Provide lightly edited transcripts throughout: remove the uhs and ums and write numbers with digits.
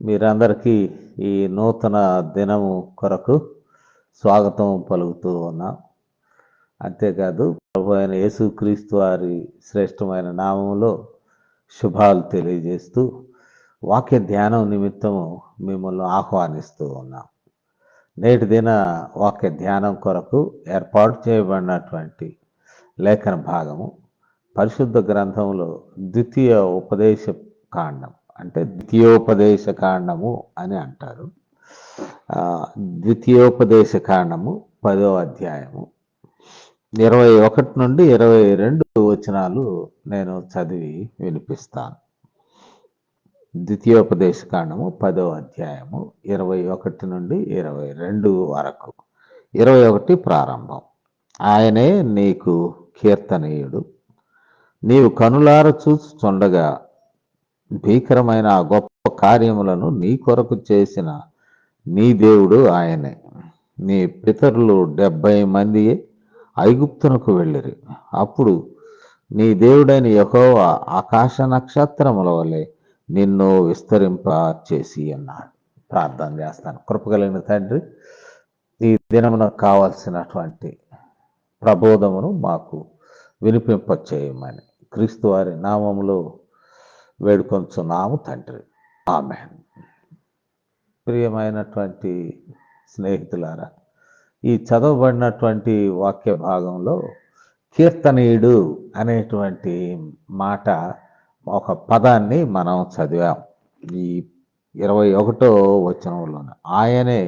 మీరందరికీ ఈ నూతన దినము కొరకు స్వాగతం పలుకుతూ ఉన్నాం. అంతేకాదు ప్రభు అయిన యేసుక్రీస్తు వారి శ్రేష్టమైన నామములో శుభాలు తెలియజేస్తూ వాక్య ధ్యానం నిమిత్తము మిమ్మల్ని ఆహ్వానిస్తూ ఉన్నాం. నేటి దిన వాక్య ధ్యానం కొరకు ఏర్పాటు చేయబడినటువంటి లేఖన భాగము పరిశుద్ధ గ్రంథంలో ద్వితీయ ఉపదేశ కాండం, అంటే ద్వితీయోపదేశ కాండము అని అంటారు. ద్వితీయోపదేశ కాండము 10వ అధ్యాయము 21 నుండి 22 వచనాలు నేను చదివి వినిపిస్తాను. ద్వితీయోపదేశ కాండము 10వ అధ్యాయము 21 నుండి 22 వరకు. 21 ప్రారంభం. ఆయనే నీకు కీర్తనీయుడు, నీవు కనులార చూచుచుండగా భీకరమైన ఆ గొప్ప కార్యములను నీ కొరకు చేసిన నీ దేవుడు ఆయనే. నీ పితరులు 70 మంది ఐగుప్తునకు వెళ్ళిరి. అప్పుడు నీ దేవుడైన యెహోవా ఆకాశ నక్షత్రముల వలె నిన్ను విస్తరింప చేసి అన్నాడు. ప్రార్థన చేస్తాను. కృపగలిగిన తండ్రి, ఈ దినమునకు కావలసినటువంటి ప్రబోధమును మాకు వినిపింప చేయమని క్రీస్తు వారి నామములో వేడుకొంచున్నాము తండ్రి, ఆమేన్. ప్రియమైనటువంటి స్నేహితులారా, ఈ చదవబడినటువంటి వాక్య భాగంలో కీర్తనీయుడు అనేటువంటి మాట, ఒక పదాన్ని మనం చదివాం. ఈ 21వ వచనంలో ఆయనే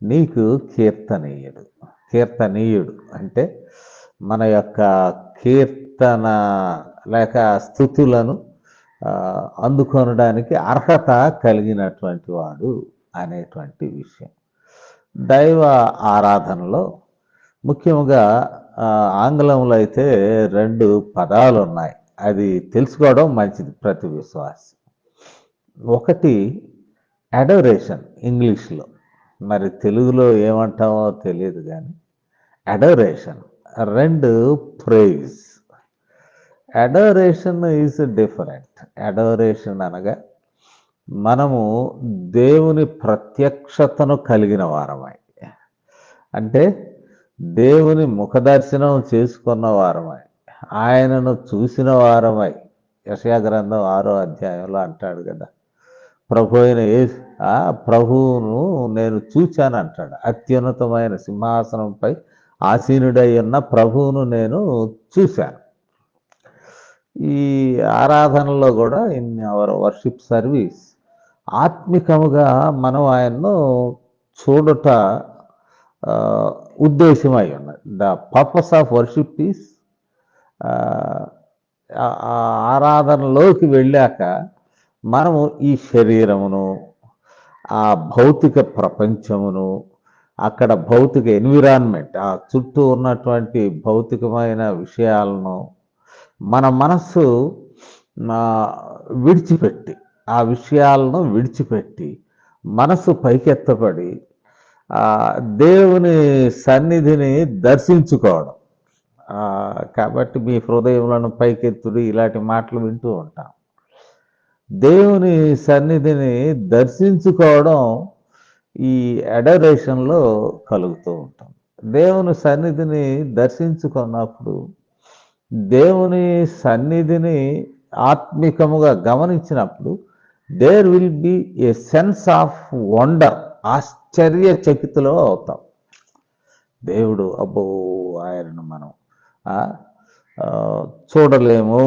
నీకు కీర్తనీయుడు. కీర్తనీయుడు అంటే మన యొక్క కీర్తన లేక స్తుతులను అందుకొనడానికి అర్హత కలిగినటువంటి వాడు అనేటువంటి విషయం. దైవ ఆరాధనలో ముఖ్యంగా ఆంగ్లంలో అయితే 2 పదాలు ఉన్నాయి. అది తెలుసుకోవడం మంచిది ప్రతి విశ్వాసి. ఒకటి అడోరేషన్, ఇంగ్లీష్లో, మరి తెలుగులో ఏమంటామో తెలియదు కానీ adoration. 2 praise. Adoration is different. Adoration అనగా మనము దేవుని ప్రత్యక్షతను కలిగిన వారమై, అంటే దేవుని ముఖదర్శనం చేసుకున్న వారమై, ఆయనను చూసిన వారమై. యెషయా గ్రంథం 6వ అధ్యాయంలో అంటాడు కదా, ప్రభువును నేను చూచాను అంటాడు. అత్యున్నతమైన సింహాసనంపై ఆసీనుడై ఉన్న ప్రభువును నేను చూశాను. ఈ ఆరాధనలో కూడా ఇన్ అవర్ వర్షిప్ సర్వీస్ ఆత్మికముగా మనం ఆయన్ను చూడట ఉద్దేశమై ఉన్నది. The purpose of worship is, ఆరాధనలోకి వెళ్ళాక మనము ఈ శరీరమును, ఆ భౌతిక ప్రపంచమును, అక్కడ భౌతిక ఎన్విరాన్మెంట్, ఆ చుట్టూ ఉన్నటువంటి భౌతికమైన విషయాలను మన మనస్సు విడిచిపెట్టి, ఆ విషయాలను విడిచిపెట్టి మనస్సు పైకెత్తబడి దేవుని సన్నిధిని దర్శించుకోవడం. కాబట్టి మీ హృదయములను పైకెత్తుడు ఇలాంటి మాటలు వింటూ ఉంటాం. దేవుని సన్నిధిని దర్శించుకోవడం ఈ అడోరేషన్లో కలుగుతూ ఉంటాం. దేవుని సన్నిధిని దర్శించుకున్నప్పుడు, దేవుని సన్నిధిని ఆత్మికముగా గమనించినప్పుడు there will be a sense of wonder. ఆశ్చర్యచకితులో అవుతాం. దేవుడు, అబ్బో, ఆయనను మనం చూడలేము,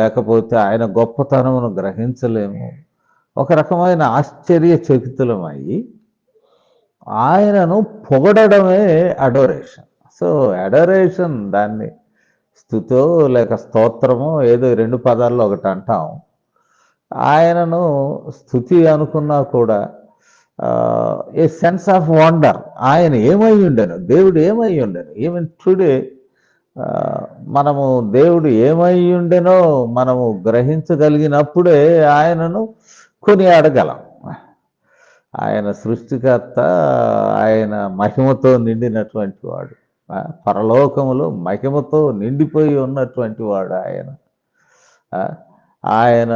లేకపోతే ఆయన గొప్పతనమును గ్రహించలేము. ఒక రకమైన ఆశ్చర్యచకితులమై ఆయనను పొగడమే అడోరేషన్. సో అడోరేషన్, దాన్ని స్తుతో లేక స్తోత్రమో ఏదో 2 పదాల్లో ఒకటి అంటాం. ఆయనను స్తుతి అనుకున్నా కూడా ఏ సెన్స్ ఆఫ్ వండర్. ఆయన ఏమై ఉండను, దేవుడు ఏమై ఉండను. ఈవెన్ టుడే మనము దేవుడు ఏమై ఉండెనో మనము గ్రహించగలిగినప్పుడే ఆయనను కొనియాడగలం. ఆయన సృష్టికర్త, ఆయన మహిమతో నిండినటువంటి వాడు, పరలోకములో మహిమతో నిండిపోయి ఉన్నటువంటి వాడు ఆయన. ఆయన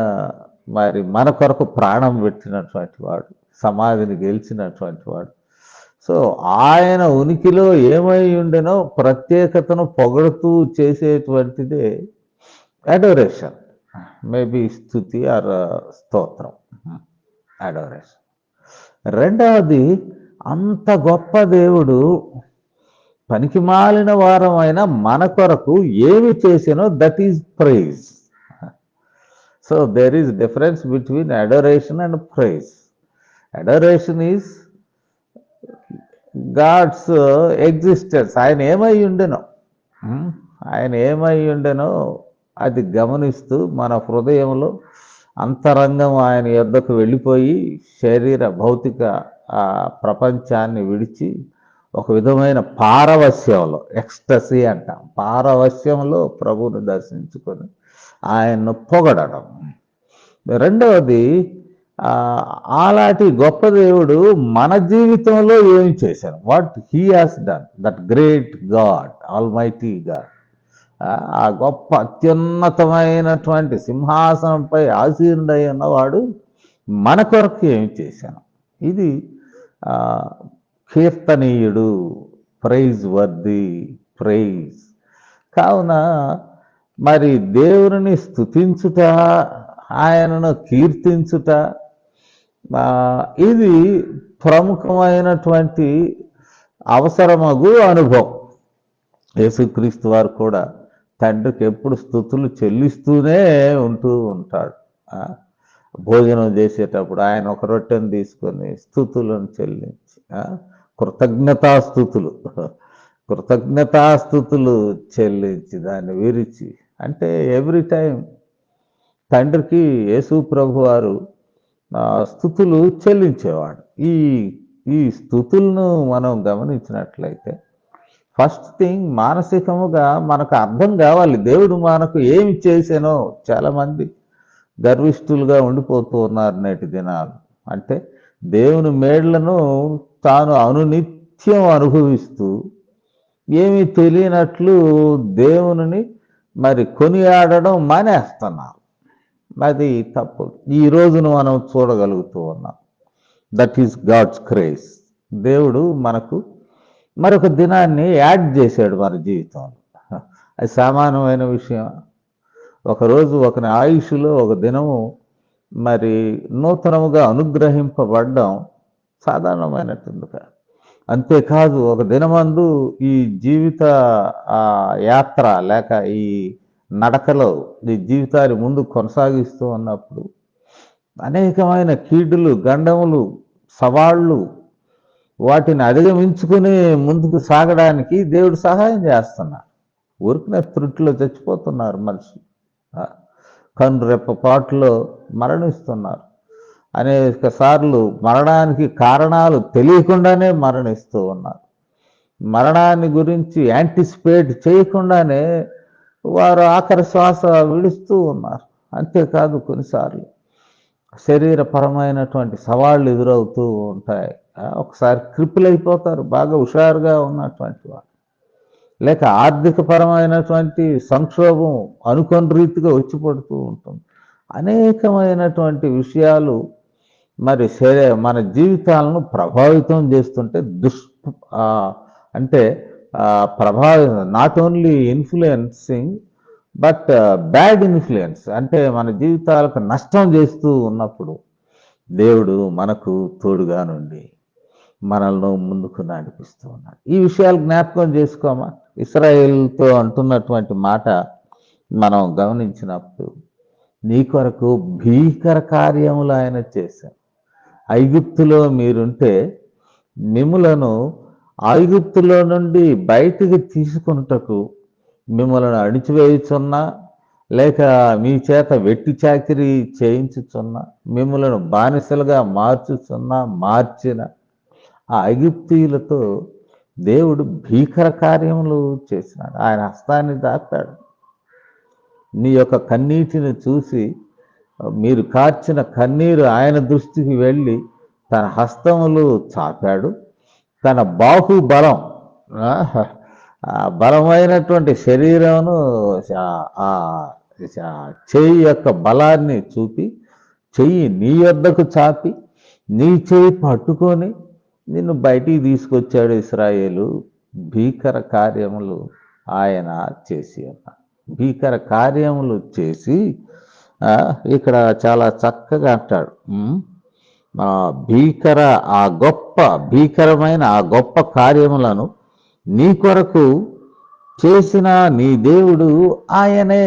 మరి మన కొరకు ప్రాణం పెట్టినటువంటి వాడు, సమాధిని గెలిచినటువంటి వాడు. సో ఆయన ఉనికిలో ఏమై ఉండెనో ప్రత్యేకతను పొగడుతూ చేసేటువంటిదే అడోరేషన్, మేబీ స్తుతి ఆర్ స్తోత్రం, అడోరేషన్. రెండవది, అంత గొప్ప దేవుడు పనికి మాలిన వారమైన మన కొరకు ఏమి చేసినో that is praise. So there is difference between adoration and praise. Adoration is God's existence. ఆయన ఏమై ఉండెనో, ఆయన ఏమై ఉండెనో అది గమనిస్తూ మన హృదయంలో అంతరంగం ఆయన యొద్దకు వెళ్ళిపోయి శరీర భౌతిక ప్రపంచాన్ని విడిచి ఒక విధమైన పారవస్యంలో, ఎక్స్టసీ అంటాం, పారవస్యంలో ప్రభువుని దర్శించుకొని ఆయన్ను పొగడడం. రెండవది, అలాంటి గొప్ప దేవుడు మన జీవితంలో ఏమి చేశారు, what he has done, that great God, almighty God, ఆ గొప్ప అత్యున్నతమైనటువంటి సింహాసనంపై ఆసీనుడై ఉన్నవాడు మన కొరకు ఏమి చేశాను. ఇది కీర్తనీయుడు, ప్రైజ్ వర్ది, ప్రైజ్. కావున మరి దేవుని స్తుతించుట, ఆయనను కీర్తించుట, ఇది ప్రముఖమైనటువంటి అవసరమగు అనుభవం. యేసుక్రీస్తు వారు కూడా తండ్రికి ఎప్పుడు స్తుతులు చెల్లిస్తూనే ఉంటూ ఉంటాడు. భోజనం చేసేటప్పుడు ఆయన ఒక రొట్టెను తీసుకొని స్తుతులను చెల్లించి, కృతజ్ఞతాస్థుతులు చెల్లించి దాన్ని విరిచి, అంటే ఎవ్రీ టైం తండ్రికి యేసు ప్రభు వారు స్తుతులు చెల్లించేవాడు. ఈ స్తుతులను మనం గమనించినట్లయితే ఫస్ట్ థింగ్, మానసికముగా మనకు అర్థం కావాలి దేవుడు మనకు ఏమి చేశానో. చాలామంది గర్విష్ఠులుగా ఉండిపోతూ ఉన్నారు నేటి దినాలు. అంటే దేవుని మేళ్లను తాను అనునిత్యం అనుభవిస్తూ ఏమీ తెలియనట్లు దేవుని మరి కొనియాడడం మానేస్తున్నారు. అది తప్పు. ఈ రోజును మనం చూడగలుగుతూ ఉన్నాం. That is God's grace. దేవుడు మనకు మరొక దినాన్ని యాడ్ చేశాడు మన జీవితంలో. అది సామాన్యమైన విషయం. ఒకరోజు ఒకని ఆయుష్లో ఒక దినము మరి నూతనముగా అనుగ్రహింపబడడం సాధారణమైనట్టుంది. అంతేకాదు, ఒక దినమందు ఈ జీవిత యాత్ర లేక ఈ నడకలో ఈ జీవితాన్ని ముందు కొనసాగిస్తూ ఉన్నప్పుడు అనేకమైన కీడులు, గండములు, సవాళ్ళు, వాటిని అధిగమించుకుని ముందుకు సాగడానికి దేవుడు సహాయం చేస్తున్నాడు. ఊరికిన త్రుటిలో చచ్చిపోతున్నారు మనుషులు, కనురెప్ప పాటులో మరణిస్తున్నారు. అనేక సార్లు మరణానికి కారణాలు తెలియకుండానే మరణిస్తూ ఉన్నారు. మరణాన్ని గురించి యాంటిసిపేట్ చేయకుండానే వారు ఆఖరి శ్వాస విడుస్తూ ఉన్నారు. అంతేకాదు, కొన్నిసార్లు శరీరపరమైనటువంటి సవాళ్ళు ఎదురవుతూ ఉంటాయి. ఒకసారి క్రిపుల్ అయిపోతారు బాగా హుషారుగా ఉన్నటువంటి వారు. లేక ఆర్థిక పరమైనటువంటి సంక్షోభం అనుకోని రీతిగా వచ్చి పడుతూ ఉంటుంది. అనేకమైనటువంటి విషయాలు మరి మన జీవితాలను ప్రభావితం చేస్తుంటే అంటే not only influencing but bad influence, అంటే మన జీవితాలకు నష్టం చేస్తూ ఉన్నప్పుడు దేవుడు మనకు తోడుగా నుండి మనల్ని ముందుకు నడిపిస్తూ ఉన్నాడు. ఈ విషయాలు జ్ఞాపకం చేసుకోమా. ఇశ్రాయేలుతో అంటున్నటువంటి మాట మనం గమనించినప్పుడు, నీ కొరకు భీకర కార్యములు ఆయన చేశారు. ఐగుప్తులో మీరుంటే మిమ్ములను ఐగుప్తులో నుండి బయటికి తీసుకుంటకు మిమ్మల్ని అణిచివేయుచున్నా, లేక మీ చేత వెట్టి చాకిరీ చేయించుచున్నా, మిమ్మల్ని బానిసలుగా మార్చిన ఆ ఐగుప్తీయులతో దేవుడు భీకర కార్యములు చేసినాడు. ఆయన హస్తాన్ని దాపాడు. నీ యొక్క కన్నీటిని చూసి, మీరు కార్చిన కన్నీరు ఆయన దృష్టికి వెళ్ళి తన హస్తములు చాపాడు. తన బాహుబలం, బలమైనటువంటి శరీరమును, చేయి యొక్క బలాన్ని చూపి చెయ్యి నీ యొద్దకు చాపి నీ చెయ్యి పట్టుకొని నిన్ను బయటికి తీసుకొచ్చాడు. ఇశ్రాయేలు భీకర కార్యములు ఆయన చేసి ఉన్నాడు. భీకర కార్యములు చేసి ఇక్కడ చాలా చక్కగా అంటాడు. భీకరమైన ఆ గొప్ప కార్యములను నీ కొరకు చేసిన నీ దేవుడు ఆయనే.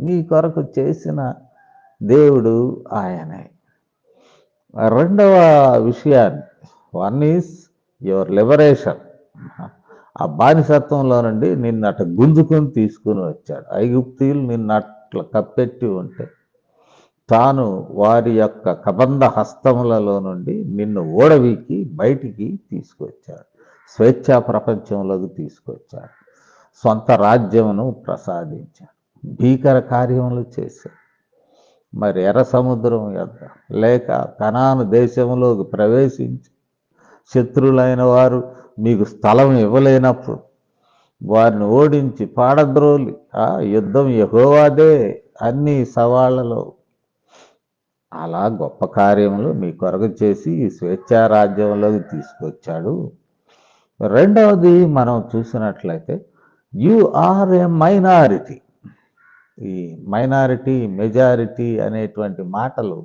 నీ కొరకు చేసిన దేవుడు ఆయనే. రెండవ విషయాన్ని, వన్ ఈజ్ యువర్ లిబరేషన్. ఆ బానిసత్వంలో నుండి నిన్ను అట్ట గుంజుకొని తీసుకుని వచ్చాడు. ఐగుప్తీయులు నిన్ను అట్లా కప్పెట్టి ఉంటే తాను వారి యొక్క కబంధ హస్తములలో నుండి నిన్ను ఓడవీకి బయటికి తీసుకొచ్చాడు. స్వేచ్ఛా ప్రపంచంలోకి తీసుకొచ్చాడు. సొంత రాజ్యమును ప్రసాదించాడు. భీకర కార్యములు చేశాడు. మరి ఎర్ర సముద్రం యొద్ద లేక కనాను దేశంలోకి ప్రవేశించి శత్రులైన వారు మీకు స్థలం ఇవ్వలేనప్పుడు వారిని ఓడించి పాడద్రోలి యుద్ధం యెహోవాదే అన్ని సవాళ్లలో అలా గొప్ప కార్యములు మీ కొరకు చేసి ఈ స్వేచ్ఛా రాజ్యంలోకి తీసుకొచ్చాడు. రెండవది మనం చూసినట్లయితే యు ఆర్ ఏ మైనారిటీ. ఈ మైనారిటీ, మెజారిటీ అనేటువంటి మాటలు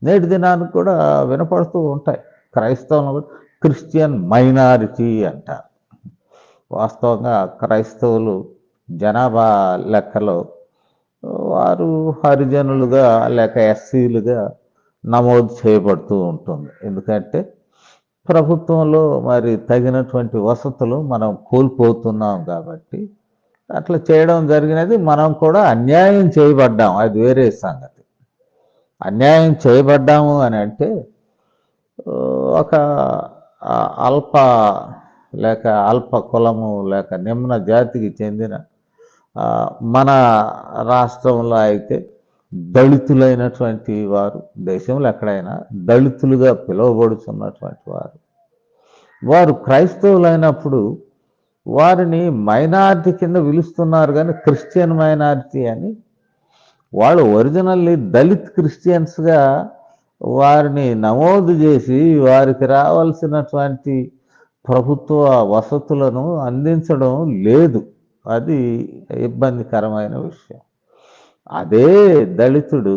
నేటి దినానికి కూడా వినపడుతూ ఉంటాయి. క్రైస్తవులు క్రిస్టియన్ మైనారిటీ అంటారు. వాస్తవంగా క్రైస్తవులు జనాభా లెక్కలో వారు హరిజనులుగా లేక ఎస్సీలుగా నమోదు చేయబడుతూ ఉంటుంది. ఎందుకంటే ప్రభుత్వంలో మరి తగినటువంటి వసతులు మనం కోల్పోతున్నాం కాబట్టి అట్లా చేయడం జరిగినది. మనం కూడా అన్యాయం చేయబడ్డాం, అది వేరే సంగతి. అన్యాయం చేయబడ్డాము అని అంటే ఒక అల్ప లేక అల్ప కులము లేక నిమ్న జాతికి చెందిన మన రాష్ట్రంలో అయితే దళితులైనటువంటి వారు, దేశంలో ఎక్కడైనా దళితులుగా పిలువబడుతున్నటువంటి వారు క్రైస్తవులైనప్పుడు వారిని మైనారిటీ కింద పిలుస్తున్నారు. కానీ క్రిస్టియన్ మైనారిటీ అని వాళ్ళు ఒరిజినల్లీ దళిత్ క్రిస్టియన్స్గా వారిని నమోదు చేసి వారికి రావాల్సినటువంటి ప్రభుత్వ వసతులను అందించడం లేదు. అది ఇబ్బందికరమైన విషయం. అదే దళితుడు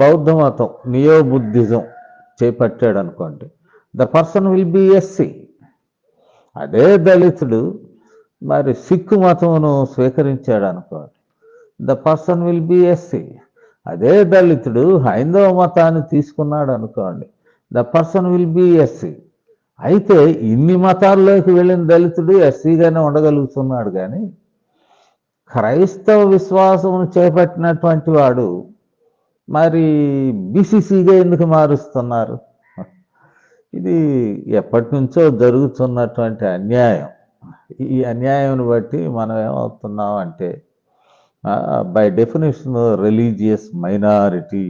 బౌద్ధ మతం, నియో బుద్ధిజం చేపట్టాడు అనుకోండి, the person will be SC. అదే దళితుడు మరి సిక్కు మతమును స్వీకరించాడు అనుకోండి, the person will be SC. అదే దళితుడు హైందవ మతాన్ని తీసుకున్నాడు అనుకోండి, the person will be SC. అయితే ఇన్ని మతాల్లోకి వెళ్ళిన దళితుడు ఎస్సీగానే ఉండగలుగుతున్నాడు. కానీ క్రైస్తవ విశ్వాసమును చేపట్టినటువంటి వాడు మరి బీసీసీగా ఎందుకు మారుస్తున్నారు? ఇది ఎప్పటి నుంచో జరుగుతున్నటువంటి అన్యాయం. ఈ అన్యాయం బట్టి మనం ఏమవుతున్నాం అంటే బై డెఫినేషన్ రిలీజియస్ మైనారిటీ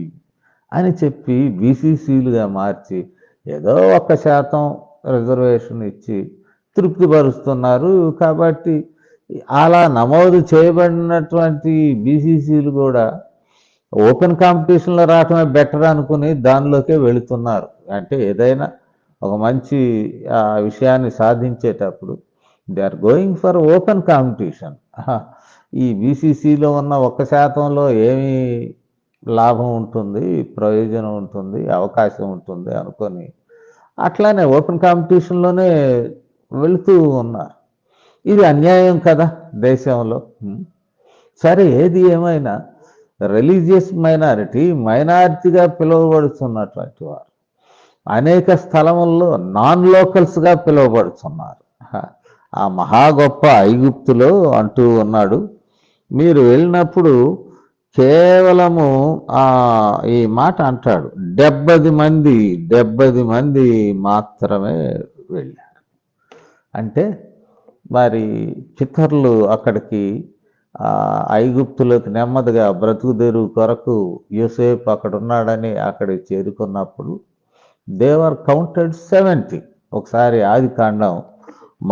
అని చెప్పి బీసీసీలుగా మార్చి ఏదో 1% రిజర్వేషన్ ఇచ్చి తృప్తిపరుస్తున్నారు. కాబట్టి అలా నమోదు చేయబడినటువంటి బీసీసీలు కూడా ఓపెన్ కాంపిటీషన్లో రావటమే బెటర్ అనుకుని దానిలోకే వెళుతున్నారు. అంటే ఏదైనా ఒక మంచి విషయాన్ని సాధించేటప్పుడు they are going for open competition. ఈ బీసీసీలో ఉన్న 1%లో ఏమి లాభం ఉంటుంది, ప్రయోజనం ఉంటుంది, అవకాశం ఉంటుంది అనుకొని అట్లానే ఓపెన్ కాంపిటీషన్లోనే వెళుతూ ఉన్నారు. ఇది అన్యాయం కదా దేశంలో. సరే, ఏది ఏమైనా రిలీజియస్ మైనారిటీగా పిలువబడుతున్నటువంటి వారు అనేక స్థలముల్లో నాన్ లోకల్స్గా పిలువబడుతున్నారు. ఆ మహా గొప్ప ఐగుప్తులో అంటూ ఉన్నాడు, మీరు వెళ్ళినప్పుడు కేవలము ఈ మాట అంటాడు, 70 మంది మాత్రమే వెళ్ళారు. అంటే మరి పితరులు అక్కడికి ఐగుప్తులోకి నెమ్మదిగా బ్రతుకుదెరువు కొరకు యోసేపు అక్కడ ఉన్నాడని అక్కడికి చేరుకున్నప్పుడు దే వర్ కౌంటెడ్ 70. ఒకసారి ఆదికాండం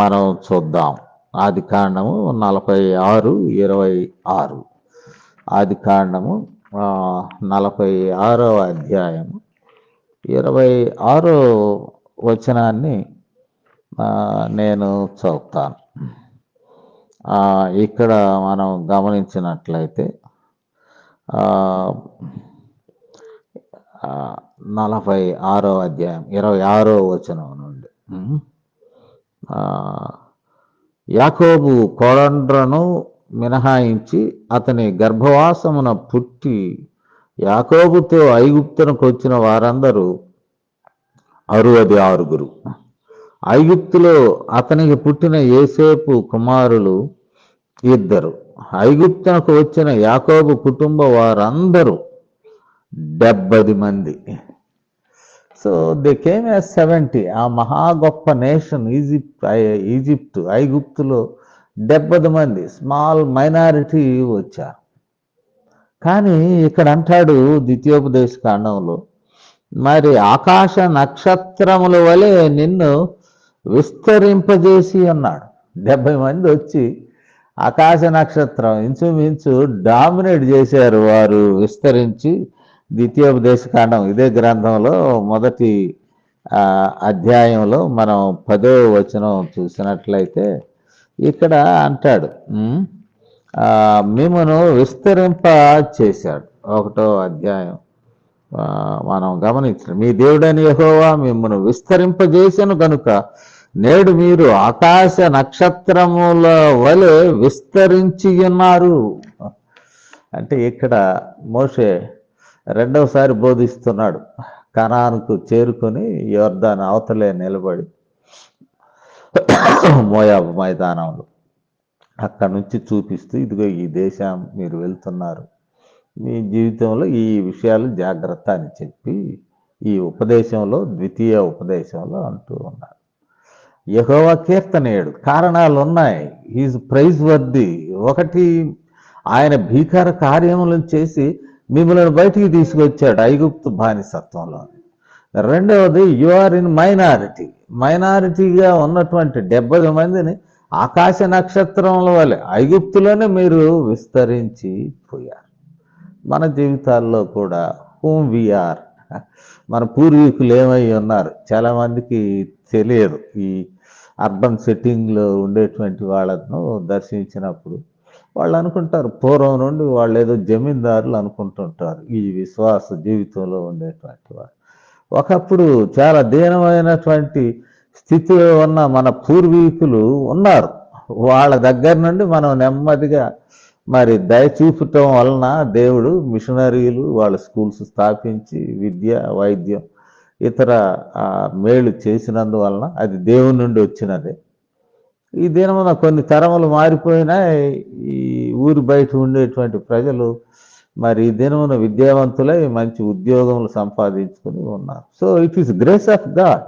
మనం చూద్దాం. ఆదికాండము 46:26. ఆదికాండము 46వ అధ్యాయం 26వ వచనాన్ని నేను చదువుతాను. ఇక్కడ మనం గమనించినట్లయితే 46వ అధ్యాయం 26వ వచనం నుండి యాకోబు కోడండ్రను మినహాయించి అతని గర్భవాసమున పుట్టి యాకోబుతో ఐగుప్తునకు వచ్చిన వారందరూ 66. ఐగుప్తులో అతనికి పుట్టిన యోసేపు కుమారులు 2. ఐగుప్తునకు వచ్చిన యాకోబు కుటుంబ వారందరూ 70 మంది. So they came as 70. ఆ మహా గొప్ప నేషన్ ఈజిప్ట్ ఐగుప్తులో 70 మంది స్మాల్ మైనారిటీ వచ్చారు. కానీ ఇక్కడ అంటాడు ద్వితీయోపదేశ కాండంలో, మరి ఆకాశ నక్షత్రముల వలె నిన్ను విస్తరింపజేసి అన్నాడు. 70 మంది వచ్చి ఆకాశ నక్షత్రం ఇంచుమించు డామినేట్ చేశారు. వారు విస్తరించి ద్వితీయోపదేశ కాండం ఇదే గ్రంథంలో మొదటి అధ్యాయంలో మనం 10వ వచనం చూసినట్లయితే ఇక్కడ అంటాడు, మిమ్మను విస్తరింప చేశాడు. 1వ అధ్యాయం మనం గమనించాం. మీ దేవుడైన యెహోవా మిమ్మను విస్తరింపజేసెను గనుక నేడు మీరు ఆకాశ నక్షత్రముల వలె విస్తరించి ఉన్నారు. అంటే ఇక్కడ మోషే రెండవసారి బోధిస్తున్నాడు. కనానుకు చేరుకొని యొర్దాను అవతలే నిలబడి మోయాబు మైదానంలో అక్కడ నుంచి చూపిస్తూ, ఇదిగో ఈ దేశం మీరు వెళ్తున్నారు, మీ జీవితంలో ఈ విషయాలు జాగ్రత్త అని చెప్పి ఈ ఉపదేశంలో ద్వితీయ ఉపదేశంలో అంటూ ఉన్నారు. యెహోవా కీర్తనీయుడు. కారణాలు ఉన్నాయి. Is praiseworthy. ఒకటి, ఆయన భీకర కార్యములను చేసి మిమ్మల్ని బయటికి తీసుకొచ్చాడు ఐగుప్తు బానిసత్వంలో. రెండవది, యు ఆర్ ఇన్ మైనారిటీ. మైనారిటీగా ఉన్నటువంటి 70 మందిని ఆకాశ నక్షత్రముల వలె ఐగుప్తులోనే మీరు విస్తరించి పోయారు. మన జీవితాల్లో కూడా హూమ్ వీఆర్, మన పూర్వీకులు ఏమై ఉన్నారు చాలా మందికి తెలియదు. ఈ అర్బన్ సెట్టింగ్లో ఉండేటువంటి వాళ్ళను దర్శించినప్పుడు వాళ్ళు అనుకుంటారు, పూర్వం నుండి వాళ్ళు ఏదో జమీందారులు అనుకుంటుంటారు ఈ విశ్వాస జీవితంలో ఉండేటువంటి వారు. ఒకప్పుడు చాలా దీనమైనటువంటి స్థితిలో ఉన్న మన పూర్వీకులు ఉన్నారు. వాళ్ళ దగ్గర నుండి మనం నెమ్మదిగా మరి దయ చూపటం వలన దేవుడు మిషనరీలు వాళ్ళ స్కూల్స్ స్థాపించి విద్య వైద్యం ఇతర మేలు చేసినందువలన అది దేవుని నుండి వచ్చినదే. ఈ దినమున కొన్ని తరములు మారిపోయినా ఈ ఊరి బయట ఉండేటువంటి ప్రజలు మరి ఈ దినమున విద్యావంతులై మంచి ఉద్యోగములు సంపాదించుకుని ఉన్నారు. So it is grace of God.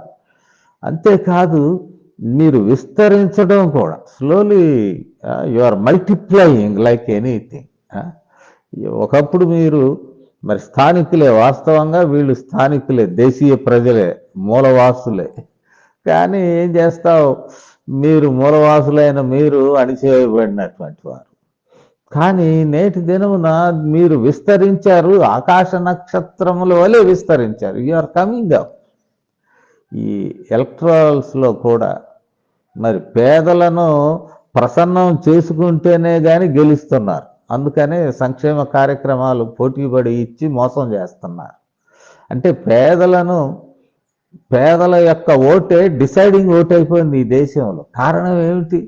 అంతేకాదు మీరు విస్తరించడం కూడా slowly you are multiplying like anything. ఒకప్పుడు మీరు మరి స్థానికులే, వాస్తవంగా వీళ్ళు స్థానికులే, దేశీయ ప్రజలే, మూలవాసులే. కానీ ఏం చేస్తావు, మీరు మూలవాసులైన మీరు అణిచేయబడినటువంటి వారు. కానీ నేటి దినమున మీరు విస్తరించారు, ఆకాశ నక్షత్రముల వలె విస్తరించారు. You are coming up. ఈ ఎలక్ట్రల్స్లో కూడా మరి పేదలను ప్రసన్నం చేసుకుంటేనే కానీ గెలుస్తున్నారు. అందుకనే సంక్షేమ కార్యక్రమాలు పోటీపడి ఇచ్చి మోసం చేస్తున్నారు. అంటే పేదల యొక్క ఓటే డిసైడింగ్ ఓట్ అయిపోయింది ఈ దేశంలో. కారణం ఏమిటి?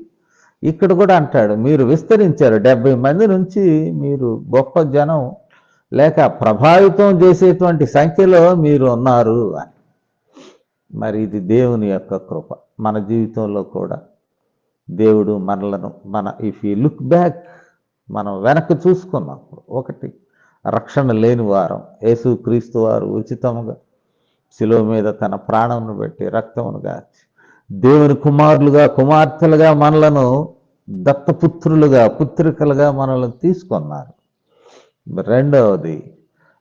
ఇక్కడ కూడా అంటాడు, మీరు విస్తరించారు, 70 మంది నుంచి మీరు గొప్ప జనం లేక ప్రభావితం చేసేటువంటి సంఖ్యలో మీరు ఉన్నారు అని. మరి ఇది దేవుని యొక్క కృప. మన జీవితంలో కూడా దేవుడు మనలను ఇఫ్ యూ లుక్ బ్యాక్, మనం వెనక్కి చూసుకున్నప్పుడు, ఒకటి, రక్షణ లేని వారం యేసు క్రీస్తు వారు ఉచితముగా శిలువ మీద తన ప్రాణమును పెట్టి రక్తమును గార్చి దేవుని కుమారులుగా కుమార్తెలుగా మనలను దత్తపుత్రులుగా పుత్రికలుగా మనల్ని తీసుకున్నారు. రెండవది,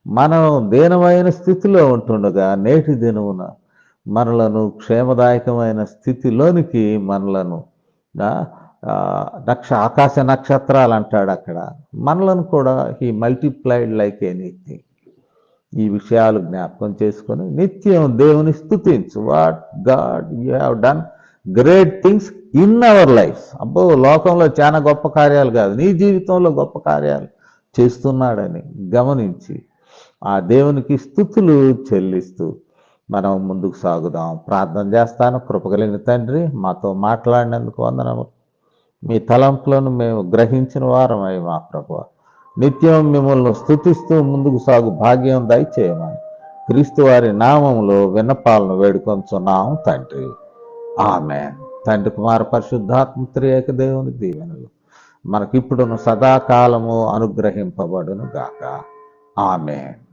మనం దీనమైన స్థితిలో ఉంటుండగా నేటి దినమున మనలను క్షేమదాయకమైన స్థితిలోనికి మనలను ఆకాశ నక్షత్రాలు అంటాడు అక్కడ. మనలను కూడా హీ మల్టిప్లైడ్ లైక్ ఎనీథింగ్. ఈ విషయాలు జ్ఞాపకం చేసుకొని నిత్యం దేవుని స్తుతించు. What God you have done great things in our life. అబ్బో, లోకంలో చాలా గొప్ప కార్యాలు కాదు, నీ జీవితంలో గొప్ప కార్యాలు చేస్తున్నాడని గమనించి ఆ దేవునికి స్తుతులు చెల్లిస్తూ మనం ముందుకు సాగుదాం. ప్రార్థన చేస్తాను. కృపగలిగిన తండ్రి, మాతో మాట్లాడినందుకు వందనము. మీ తలంపులను మేము గ్రహించిన వారమై మా ప్రభువా, నిత్యం మిమ్మల్ని స్తుతిస్తూ ముందుకు సాగు భాగ్యం దయచేయమని క్రీస్తు వారి నామములో విన్నపాలను వేడుకొంచున్నాం తండ్రి. ఆమేన్. తండ్రి కుమార పరిశుద్ధాత్మ త్రియేక దేవుని దీవెనలు మనకిప్పుడును సదాకాలము అనుగ్రహింపబడును గాక. ఆమేన్.